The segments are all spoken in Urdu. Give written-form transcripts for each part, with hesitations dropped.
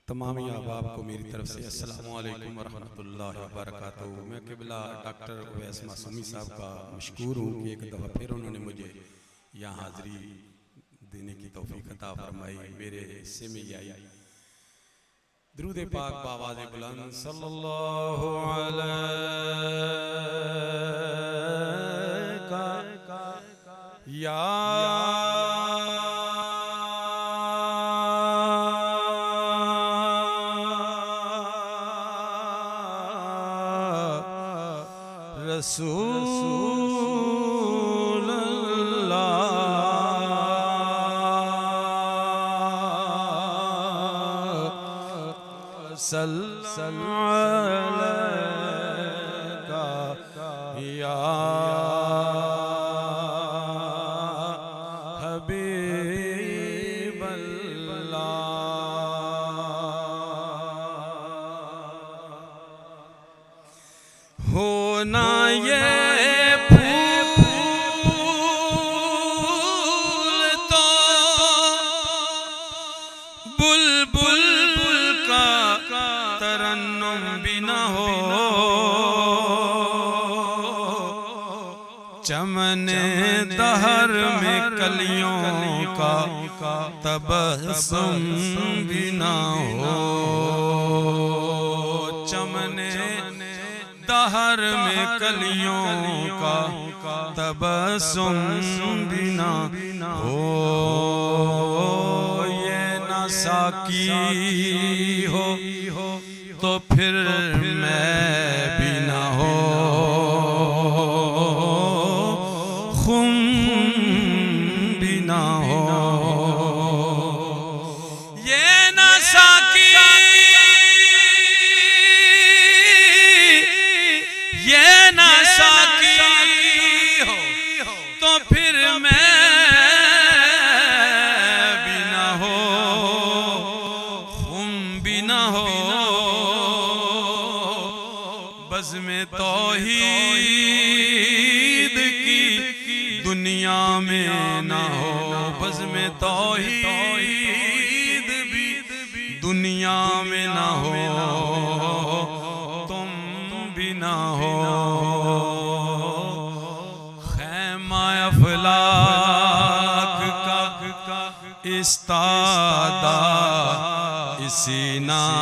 تمامی احباب کو میری طرف سے السلام علیکم ورحمۃ اللہ وبرکاتہ۔ میں قبلہ ڈاکٹر اویس معصومی صاحب کا مشکور ہوں کہ ایک دفعہ پھر انہوں نے مجھے یہاں حاضری دینے کی توفیق عطا فرمائی، میرے حصے میں یہ آئی۔ درود پاک بآواز بلند صلی اللہ علیہ یا رسول اللہ صلی علیہ یا حبیب اللہ۔ ہونا یہ چمن دہر میں کلیوں کا تبسم بھی نہ ہو، چمن دہر میں کلیوں کا تبسم بھی نہ ہو، یہ نہ ساقی ہو تو پھر میں بھی نہ ہو، خم بھی نہ ہو، یہ نہ ساقی یہ نہ ساقی ہو تو پھر میں بھی نہ ہو، خم بھی نہ ہو، بزم توحید کی دنیا میں نہ ہو، بزم توحید بھی دنیا میں نہ ہو، تم بھی نہ ہو، خیمہ افلاک کا استادہ اسی نام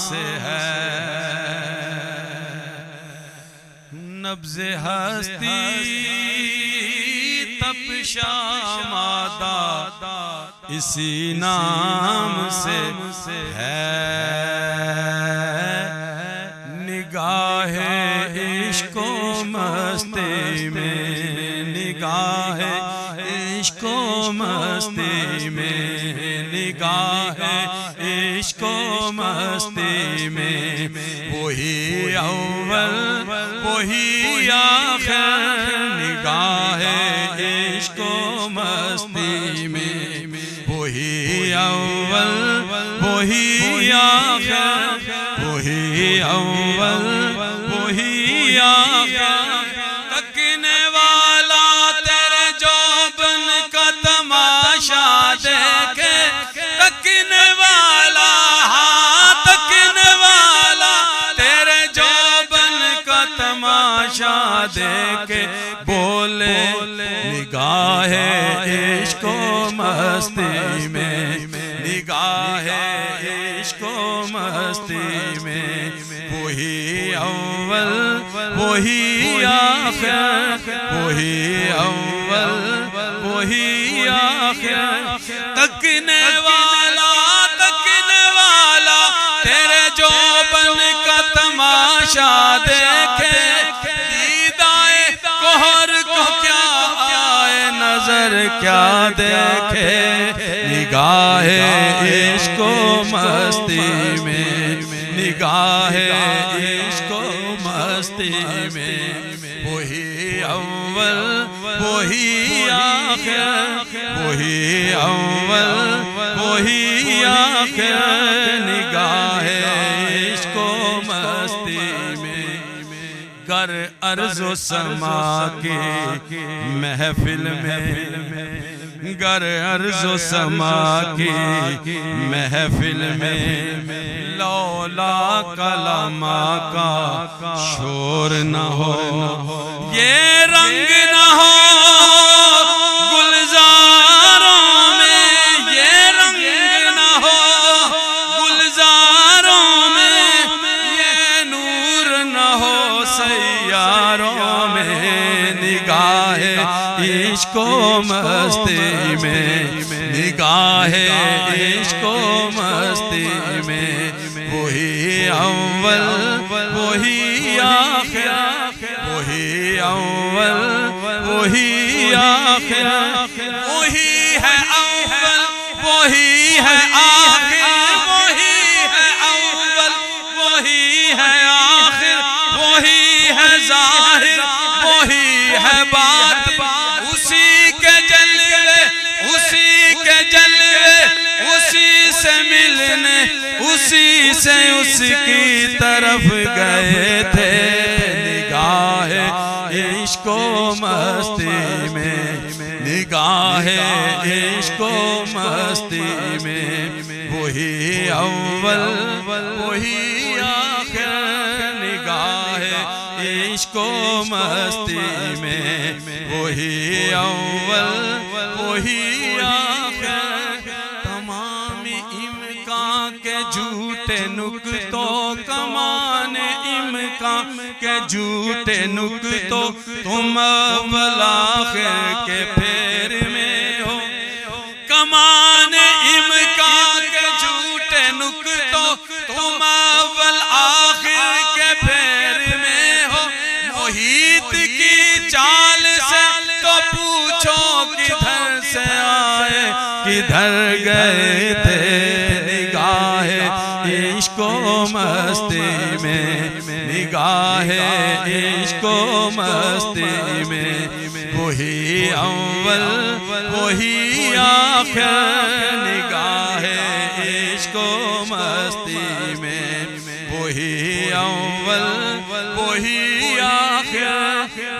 سے ہے، نبض ہستی تپشا مادہ اسی نام سے ہے، نگاہ عشق و مستی میں، نگاہ عشق و مستی میں، نگاہ عشق و مستی میں، وہی اول وہی آخر، نگاہ عشق و مستی میں، وہی اول وہی آخر، وہی اول وہی آخر، تکنے والا تیرے جوبن کا تماشا دیکھے، تکنے والا ہاں تکنے والا تیرے جوبن کا تماشا دیکھے، بولے نگاہ عشق و مستی میں، نگاہ عشق و مستی میں، وہی اول وہی آخر، وہی اول وہی آخر، تکنے والا تیرے جوبن کا تماشا دیکھے، دیدائے کوہر کو کیا آئے نظر کیا دیکھے، نگاہ عشق و مستی میں، نگاہ عشق و مستی میں، وہی اول وہی آخر، وہی اول وہی آخر، نگاہ عشق و مستی میں، گر ارض و سما کی محفل میں گر عرض و سما کی محفل میں لولا کلامہ کا شور نہ ہو، یہ رنگ نہ ہو گلزاروں میں، یہ رنگ نہ ہو گلزاروں میں، یہ نور نہ ہو سیاروں میں، نگاہ عشق و مستی میں، نگاہ عشق و مستی میں، وہی اول وہی آخر، وہی اول وہی آخر، وہی ہے اول وہی ہے آخر، وہی ہے اول وہی ہے آخر، وہی ہے ظاہر وہی ہے باطن، اسی کے جلوے اسی کے جلوے، اسی سے ملنے اسی سے اس کی طرف گئے تھے، نگاہ عشق و مستی میں، نگاہ عشق و مستی میں، وہی اول وہی آخر، نگاہ عشق و مستی میں، وہی اول وہی آخر، تمام امکان کے جھوٹے نکتوں، کمان امکان کے جھوٹے نکتوں، تم اول آخر کے پھیر میں ہو، کمان امکان کے جھوٹے نکتوں، تم اول آخر کے پھیر میں ہو، محیط کی چال سے تو پوچھو کدھر سے آئے کدھر گئے تھے، نگاہ عشق و مستی میں، نگاہ عشق و مستی میں، وہی اول وہی آخر، نگاہ عشق و مستی میں، وہی اول وہی آخر،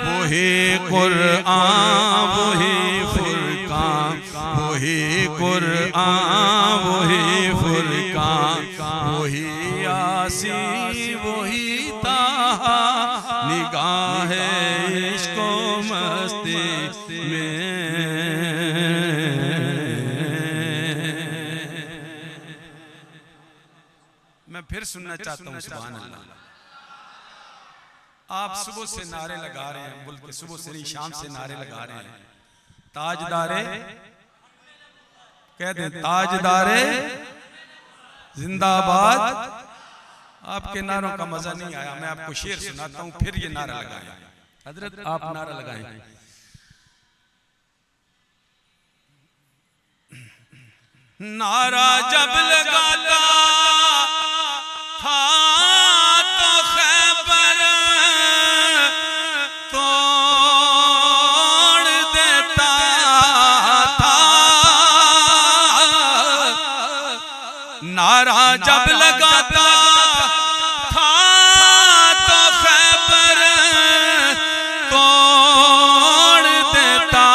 وہی قرآن وہی فرقان، وہی قرآن وہی فرقان، وہی یاسین وہی طٰہٰ، نگاہ عشق و مستی میں۔ میں پھر سننا چاہتا ہوں سبحان اللہ۔ آپ صبح سے نعرے لگا رہے ہیں، بلکہ صبح سے نہیں شام سے نعرے لگا رہے ہیں، تاجدارے کہہ دیں تاجدارے زندہ آباد۔ آپ کے نعروں کا مزہ نہیں آیا، میں آپ کو شعر سناتا ہوں پھر یہ نعرہ لگائیں۔ حضرت آپ نعرہ لگائیں۔ نعرہ جب لگاتا تھا تو خیبر توڑ دیتا تھا، نعرہ جب لگاتا تھا تو خیبر توڑ دیتا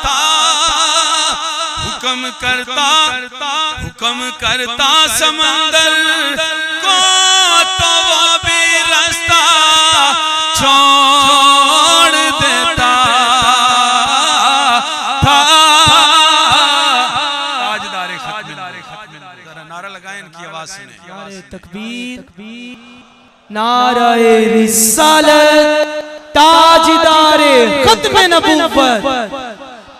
تھا، حکم کرتا سمندر کو تو وہ بھی رستہ چھوڑ دیتا تھا۔ تاجدار ختم، ذرا نعرہ لگائیں، ان کی آواز سنیں۔ نعرہ تکبیر، نعرہ رسالت، تاجدار ختم نبوت،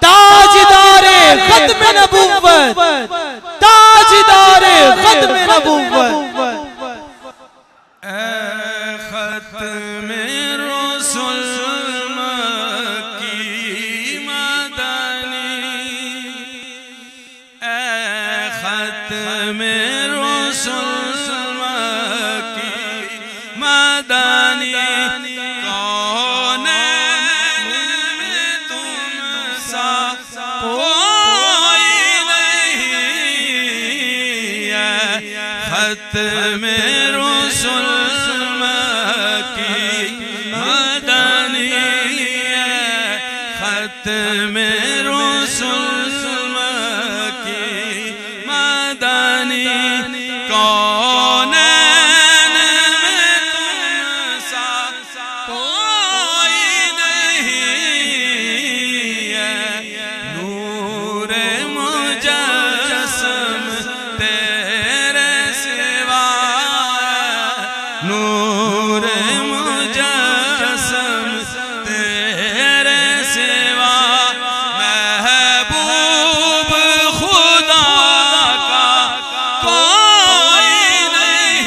تاجدار ختم نبوت، تاجدار ختم نبوت۔ اے ختم رسل مکی مدنی، اے ختم رسل مکی مدنی، کونین میں تم سا کوئی نہیں ہے، ختم رسل مکی مدنی، ختم مجسم تیرے سوا نور مجسم تیرے سوا محبوب خدا کا کوئی نہیں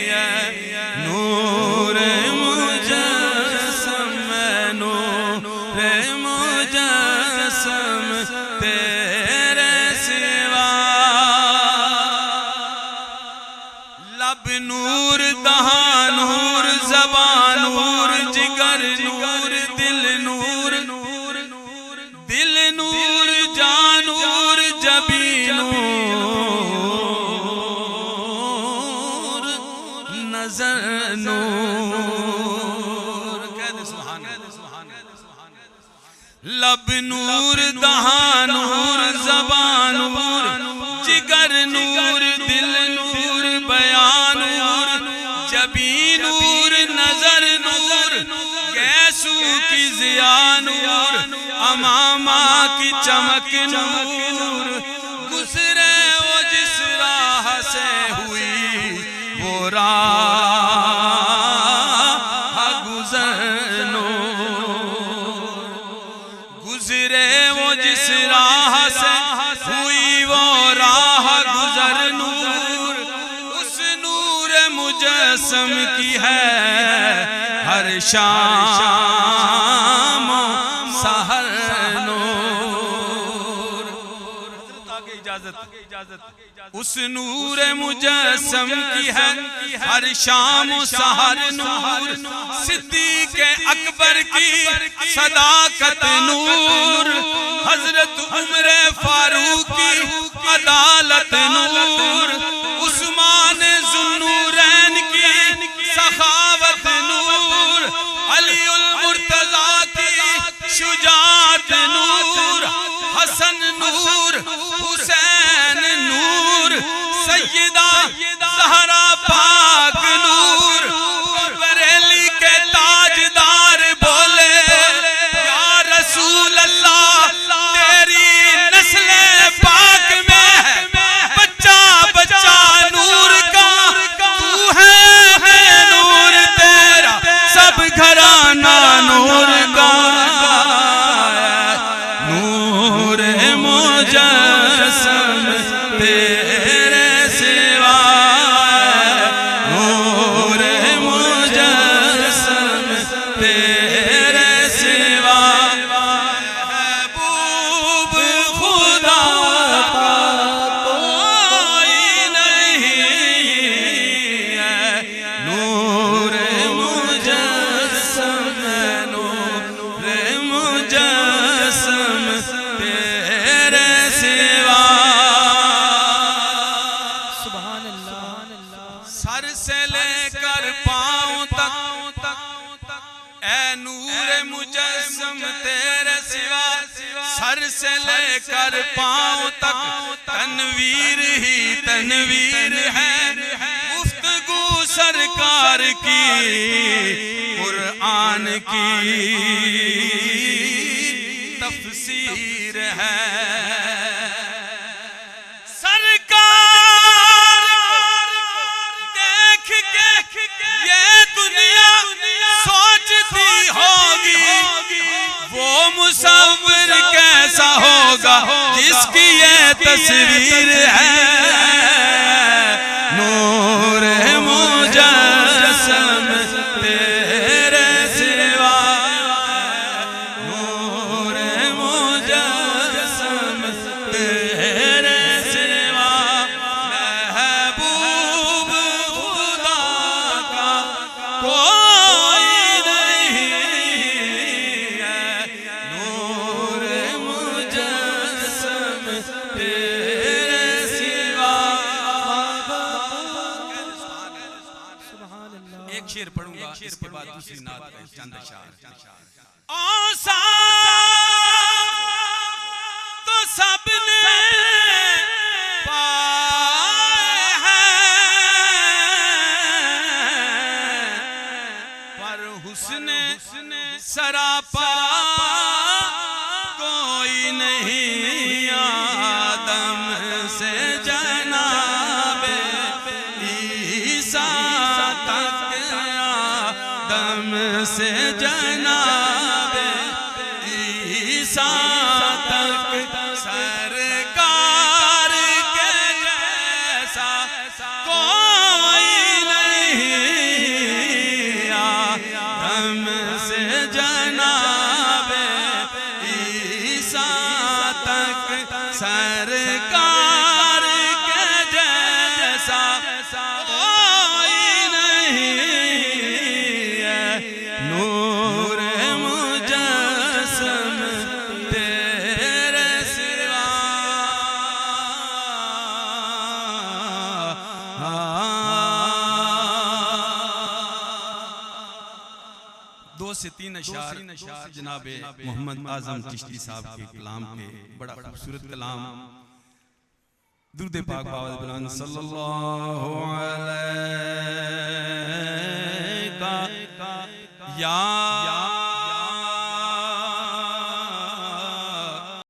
ہے نور مجسم نور مجسم تیرے سوا لب نور دہان نور زبان نور جگر نور دل نور دل نور جان نور جبی نور نظر نور کہہ دے سبحان لب نور دہان نور زبان نور جگر نور دل نور بیان نور جبی نور نظر نور گیسو کی ضیاء نور امامہ کی چمک نور گزرے وہ جس راہ سے ہوئی وہ راہ گزر گزرے وہ جس راہ سے ہوئی وہ راہ گزر نور اس نور مجسم کی ہے ہر شام سحر نور اس نور مجسم کی ہے ہر شام سحر نور صدیق اکبر کی صداقت نور حضرت عمر فاروق کی عدالت نور عثمان ذوالنورین کی سخاوت نور علی المرتضیٰ کی شجاعت نور حسن نور حسین نور سیدہ زہرا پاک نور بریلی کے تاجدار بولے یا رسول اللہ تیری نسل پاک میں بچہ بچہ نور کا تو ہے نور تیرا سب گھرانہ نور کا نور مجسم تیرے سوا نور مجسم تیرے سوا محبوب خدا کا کوئی نہیں ہے نور مجسم نور مجسم تیرے سوا سبحان اللہ سر سے لے کر پاؤں تک اے نور مجسم تیرے سوا سر سے لے کر پاؤں تک تنویر ہی تنویر ہے گفتگو سرکار کی قرآن کی تفسیر ہے سرکار دیکھ کے یہ دنیا سوچتی ہوگی وہ مصور کیسا ہوگا جس کی یہ تصویر ہے نور مجسم تیرے سوا نور مجسم تیرے سوا محبوب خدا کا کوئی نہیں ہے نور مجسم تیرے سوا ایک شعر پڑھوں گا اس کے بعد دوسری نعت کا چند اشعار تو سب نے پائے ہیں پر حسن سراپا کوئی نہیں آدم سے جناب عیسیٰ تک، آدم سے جناب عیسیٰ تک سرکار کے جیسا کوئی نہیں، آدم سے جناب عیسیٰ تک سرکار کے جیسا کوئی نہیں ہے، نور مجسم تیرے سوا۔ دو سے تین اشعار جناب محمد اعظم چشتی صاحب کے کلام کے، بڑا خوبصورت کلام، درود پاک باوز بلند صلی اللہ علیہ یا